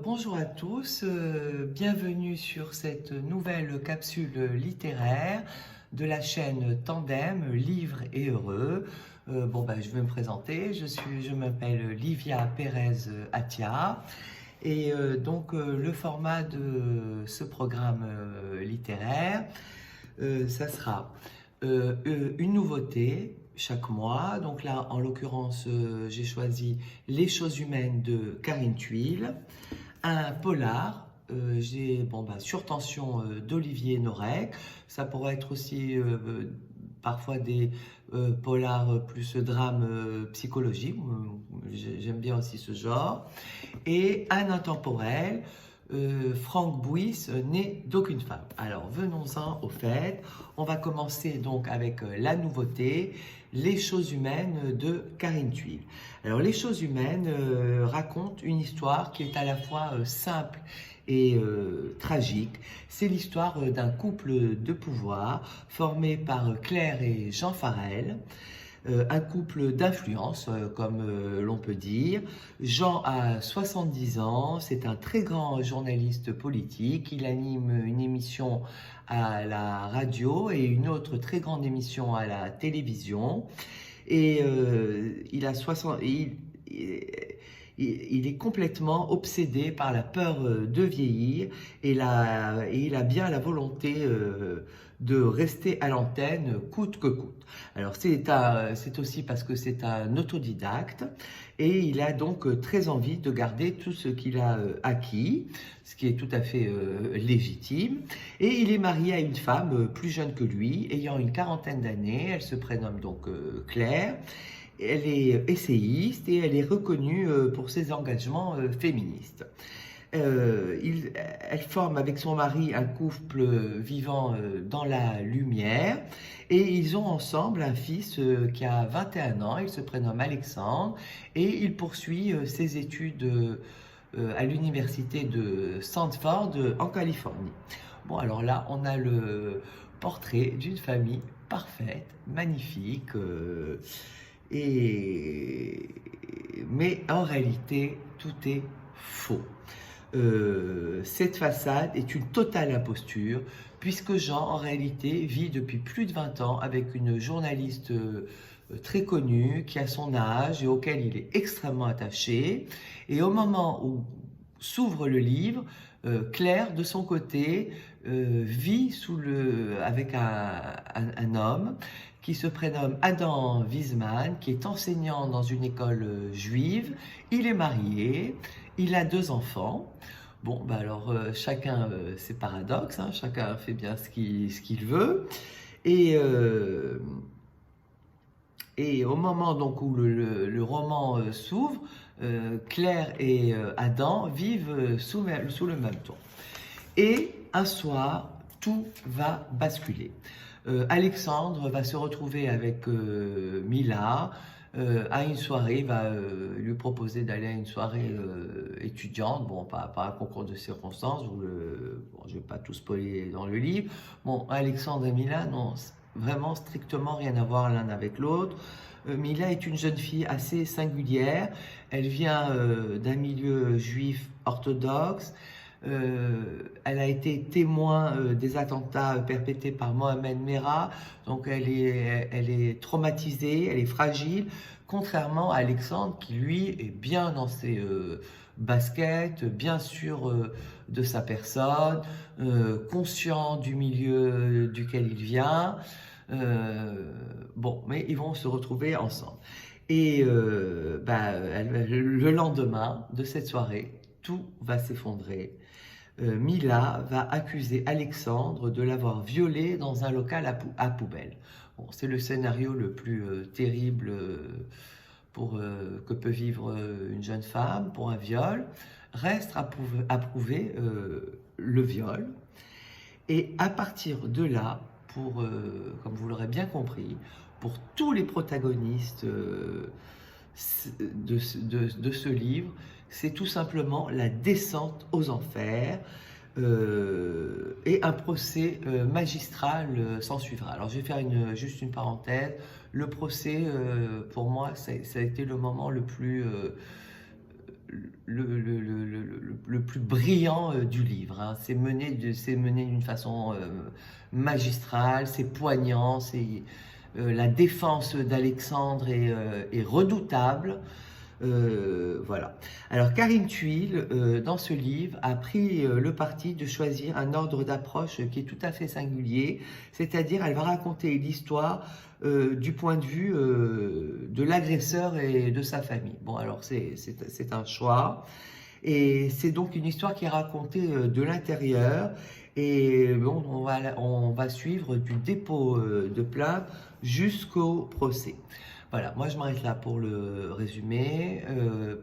Bonjour à tous, bienvenue sur cette nouvelle capsule littéraire de la chaîne Tandem, Livres et Heureux. Je vais me présenter, je m'appelle Livia Pérez Atia et le format de ce programme littéraire, ça sera une nouveauté chaque mois. Donc là, en l'occurrence, j'ai choisi Les choses humaines de Karine Thuil, un polar. Sur tension d'Olivier Norek. Ça pourrait être aussi parfois des polars plus drame psychologique. J'aime bien aussi ce genre. Et un intemporel, Franck Bouys, né d'aucune femme. Alors venons-en au fait. On va commencer donc avec la nouveauté, Les choses humaines de Karine Thuil. Alors Les choses humaines racontent une histoire qui est à la fois simple et tragique. C'est l'histoire d'un couple de pouvoir formé par Claire et Jean Farel. Un couple d'influence, comme l'on peut dire. Jean a 70 ans, c'est un très grand journaliste politique. Il anime une émission à la radio et une autre très grande émission à la télévision. Et il a 60, il est complètement obsédé par la peur de vieillir et il a bien la volonté de rester à l'antenne coûte que coûte. Alors c'est aussi parce que c'est un autodidacte et il a donc très envie de garder tout ce qu'il a acquis, ce qui est tout à fait légitime. Et il est marié à une femme plus jeune que lui, ayant une quarantaine d'années. Elle se prénomme donc Claire. Elle est essayiste et elle est reconnue pour ses engagements féministes. Elle forme avec son mari un couple vivant dans la lumière et ils ont ensemble un fils qui a 21 ans, il se prénomme Alexandre et il poursuit ses études à l'université de Stanford en Californie. Bon, alors là, on a le portrait d'une famille parfaite, magnifique, mais en réalité, tout est faux. Cette façade est une totale imposture, puisque Jean, en réalité, vit depuis plus de 20 ans avec une journaliste très connue, qui a son âge et auquel il est extrêmement attaché. Et au moment où s'ouvre le livre, Claire, de son côté, vit avec un homme qui se prénomme Adam Wiesmann, qui est enseignant dans une école juive. Il est marié, il a 2 enfants. Bon, chacun ses paradoxes, hein, chacun fait bien ce qu'il veut. Et, et au moment donc où le roman s'ouvre, Claire et Adam vivent sous le même toit. Et un soir, tout va basculer. Alexandre va se retrouver avec Mila à une soirée, il va lui proposer d'aller à une soirée étudiante, bon, pas un concours de circonstances, je ne vais pas tout spoiler dans le livre. Bon, Alexandre et Mila n'ont vraiment strictement rien à voir l'un avec l'autre. Mila est une jeune fille assez singulière, elle vient d'un milieu juif orthodoxe. Elle a été témoin des attentats perpétrés par Mohamed Merah, donc elle est traumatisée, elle est fragile, contrairement à Alexandre qui lui est bien dans ses baskets, bien sûr de sa personne, conscient du milieu duquel il vient. Mais ils vont se retrouver ensemble. Et le lendemain de cette soirée, tout va s'effondrer. Mila va accuser Alexandre de l'avoir violée dans un local à poubelle. Bon, c'est le scénario le plus terrible que peut vivre une jeune femme pour un viol. Reste à prouver le viol. Et à partir de là, comme vous l'aurez bien compris, pour tous les protagonistes de ce livre, c'est tout simplement la descente aux enfers et un procès magistral s'en suivra. Alors je vais faire juste une parenthèse. Le procès, pour moi, ça a été le moment le plus plus brillant du livre. Hein. C'est mené d'une façon magistrale, c'est poignant, la défense d'Alexandre est redoutable. Voilà. Alors Karine Thuil, dans ce livre, a pris le parti de choisir un ordre d'approche qui est tout à fait singulier, c'est-à-dire elle va raconter l'histoire du point de vue de l'agresseur et de sa famille. Bon, alors c'est un choix, et c'est donc une histoire qui est racontée de l'intérieur, et bon, on va suivre du dépôt de plainte jusqu'au procès. Voilà, moi je m'arrête là pour le résumé,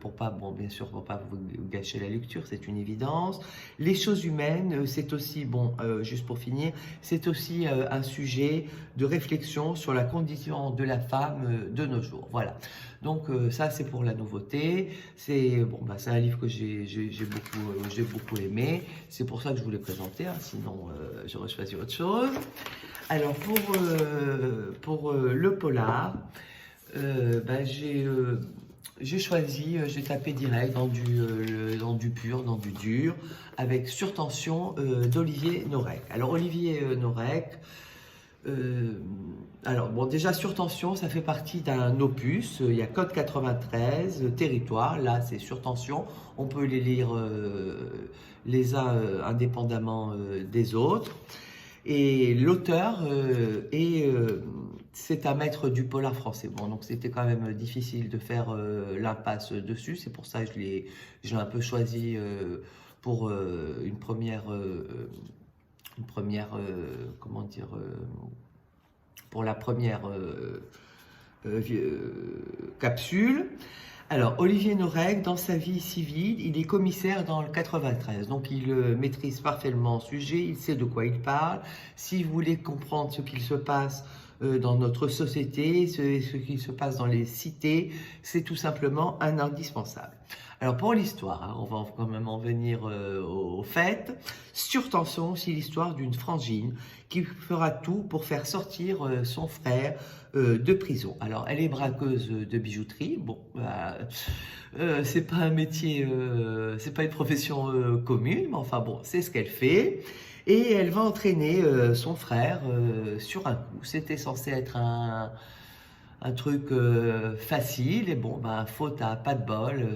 pour pas, bon, bien sûr, pour pas vous gâcher la lecture, c'est une évidence. Les choses humaines, c'est aussi, bon, juste pour finir, c'est aussi un sujet de réflexion sur la condition de la femme de nos jours. Voilà, donc ça c'est pour la nouveauté. C'est bon, bah, c'est un livre que j'ai beaucoup aimé. C'est pour ça que je vous l'ai présenté, hein, sinon j'aurais choisi autre chose. Alors pour le polar. Ben, j'ai choisi, j'ai tapé direct dans du pur, dans du dur, avec Surtension d'Olivier Norek. Alors Olivier Norek, alors bon, déjà Surtension, ça fait partie d'un opus. Il y a Code 93, Territoire, là c'est Surtension. On peut les lire les uns indépendamment des autres. Et l'auteur c'est un maître du polar français. Bon, donc c'était quand même difficile de faire l'impasse dessus. C'est pour ça que je l'ai un peu choisi pour une première comment dire, pour la première capsule. Alors, Olivier Norek, dans sa vie civile, il est commissaire dans le 93, donc il maîtrise parfaitement le sujet, il sait de quoi il parle. Si vous voulez comprendre ce qu'il se passe dans notre société, ce qui se passe dans les cités, c'est tout simplement un indispensable. Alors pour l'histoire, hein, on va quand même en venir au fait. Surtension, c'est l'histoire d'une frangine qui fera tout pour faire sortir son frère de prison. Alors elle est braqueuse de bijouterie. Bon, c'est pas un métier, c'est pas une profession commune, mais enfin bon, c'est ce qu'elle fait. Et elle va entraîner son frère sur un coup. C'était censé être un truc facile, et bon, ben, faute à pas de bol,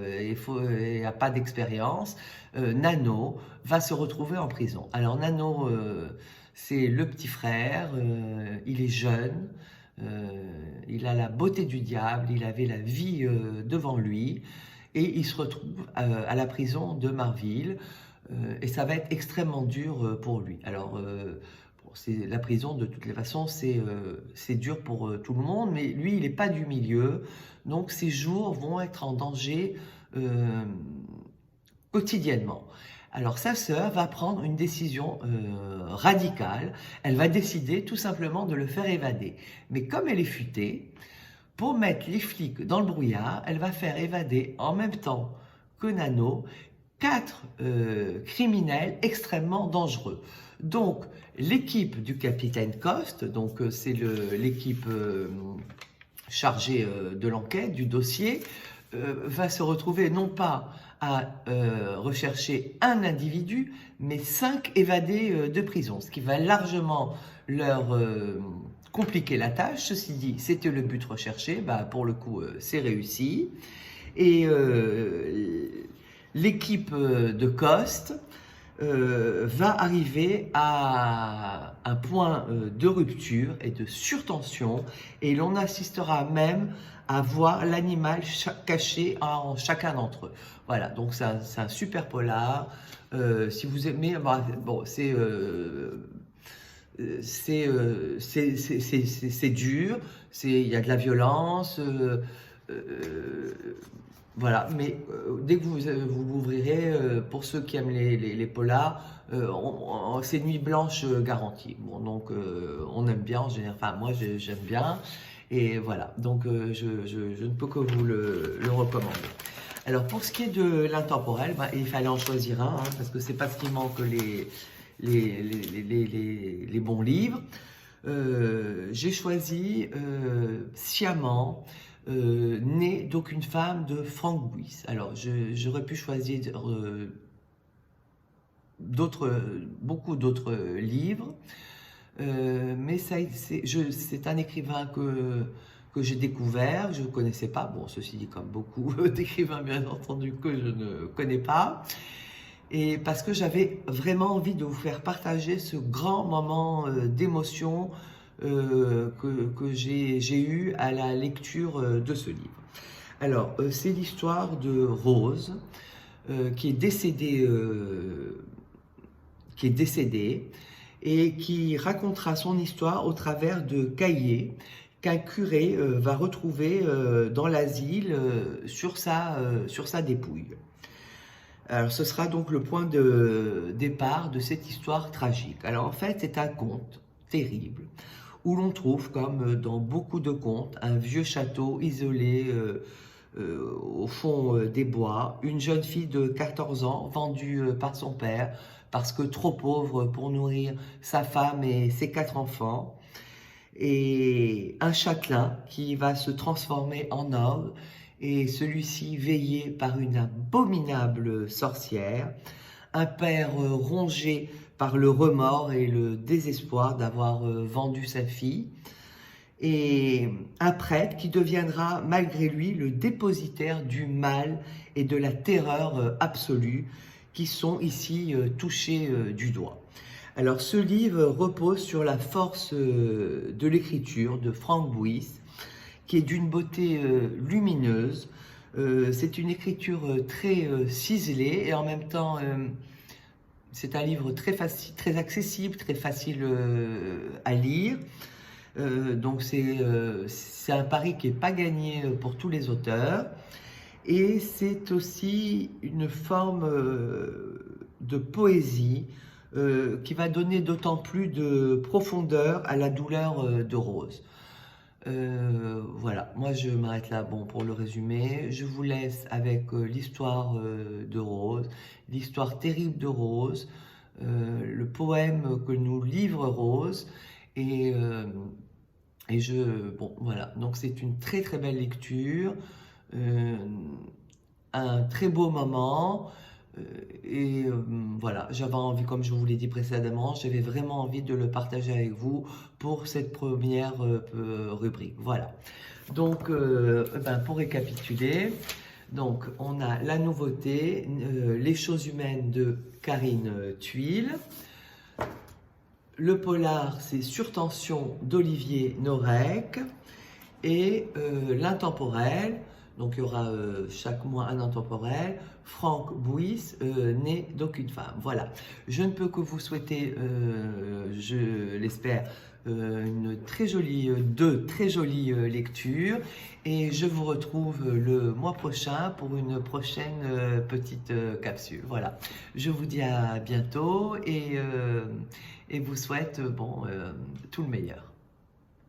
et à pas d'expérience, Nano va se retrouver en prison. Alors Nano, c'est le petit frère, il est jeune, il a la beauté du diable, il avait la vie devant lui, et il se retrouve à la prison de Marville, et ça va être extrêmement dur pour lui. Alors, la prison, de toutes les façons, c'est dur pour tout le monde, mais lui, il n'est pas du milieu, donc ses jours vont être en danger quotidiennement. Alors sa sœur va prendre une décision radicale, elle va décider tout simplement de le faire évader. Mais comme elle est futée, pour mettre les flics dans le brouillard, elle va faire évader en même temps que Nano 4 criminels extrêmement dangereux. Donc l'équipe du capitaine Coste, donc c'est l'équipe chargée de l'enquête, du dossier, va se retrouver non pas à rechercher un individu, mais 5 évadés de prison, ce qui va largement leur compliquer la tâche. Ceci dit, c'était le but recherché, bah, pour le coup c'est réussi. Et l'équipe de Coste va arriver à un point de rupture et de surtension, et l'on assistera même à voir l'animal caché en chacun d'entre eux. Voilà, donc c'est un super polar. Si vous aimez, bah, bon, c'est dur, il y a de la violence, voilà, mais dès que vous l'ouvrirez, pour ceux qui aiment les polars, c'est nuit blanche garantie. Bon, donc on aime bien en général, enfin moi j'aime bien, et voilà, donc je ne peux que vous le recommander. Alors pour ce qui est de l'intemporel, bah, il fallait en choisir un, hein, parce que c'est pas ce qui manque les bons livres. J'ai choisi Sciemment, né d'aucune femme de Frank Buys. Alors j'aurais pu choisir beaucoup d'autres livres. Mais c'est un écrivain que j'ai découvert, je ne connaissais pas, bon, ceci dit, comme beaucoup d'écrivains, bien entendu, que je ne connais pas, et parce que j'avais vraiment envie de vous faire partager ce grand moment d'émotion que j'ai eu à la lecture de ce livre. Alors, c'est l'histoire de Rose, qui est décédée, et qui racontera son histoire au travers de cahiers qu'un curé va retrouver dans l'asile sur sa dépouille. Alors ce sera donc le point de départ de cette histoire tragique. Alors en fait c'est un conte terrible où l'on trouve, comme dans beaucoup de contes, un vieux château isolé au fond des bois, une jeune fille de 14 ans vendue par son père parce que trop pauvre pour nourrir sa femme et ses 4 enfants, et un châtelain qui va se transformer en ogre, et celui-ci veillé par une abominable sorcière, un père rongé par le remords et le désespoir d'avoir vendu sa fille, et un prêtre qui deviendra malgré lui le dépositaire du mal et de la terreur absolue qui sont ici touchés du doigt. Alors ce livre repose sur la force de l'écriture de Frank Buys, qui est d'une beauté lumineuse. C'est une écriture très ciselée, et en même temps c'est un livre très facile, très accessible, très facile à lire. Donc c'est un pari qui n'est pas gagné pour tous les auteurs, et c'est aussi une forme de poésie qui va donner d'autant plus de profondeur à la douleur de Rose. Voilà, moi je m'arrête là pour le résumé. Je vous laisse avec l'histoire de Rose, l'histoire terrible de Rose, le poème que nous livre Rose, et bon, voilà, donc c'est une très très belle lecture, un très beau moment, voilà, j'avais envie, comme je vous l'ai dit précédemment, j'avais vraiment envie de le partager avec vous pour cette première rubrique. Voilà, donc pour récapituler, donc on a la nouveauté, Les choses humaines de Karine Thuil. Le polar, c'est Surtension d'Olivier Norek, et l'intemporel, donc il y aura chaque mois un intemporel, Frank Buys, Né d'aucune femme. Voilà, je ne peux que vous souhaiter, je l'espère, deux très jolies lectures, et je vous retrouve le mois prochain pour une prochaine petite capsule. Voilà, je vous dis à bientôt, et vous souhaite tout le meilleur.